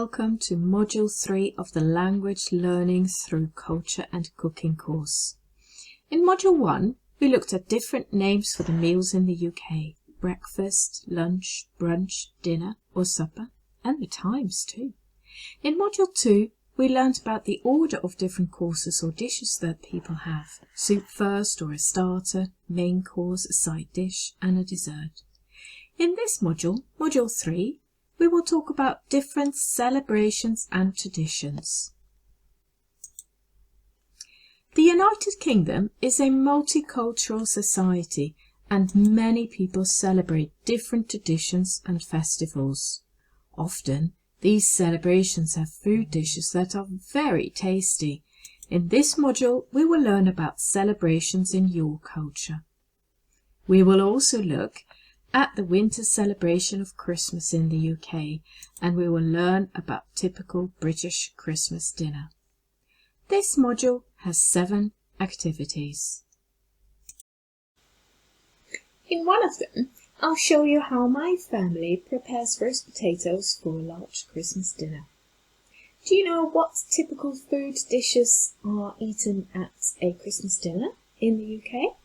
welcome to Module 3 of the Language Learning Through Culture and Cooking course. In Module 1, we looked at different names for the meals in the UK: breakfast, lunch, brunch, dinner or supper, and the times too. In Module 2, we learned about the order of different courses or dishes that people have: soup first or a starter, main course, a side dish, and a dessert. In this module, Module 3, we will talk about different celebrations and traditions. The United Kingdom is a multicultural society, and many people celebrate different traditions and festivals. Often, these celebrations have food dishes that are very tasty. In this module, we will learn about celebrations in your culture. We will also look at the winter celebration of Christmas in the UK, and we will learn about typical British Christmas dinner. This module has 7 activities. In one of them, I'll show you how my family prepares roast potatoes for a large Christmas dinner. Do you know what typical food dishes are eaten at a Christmas dinner in the UK?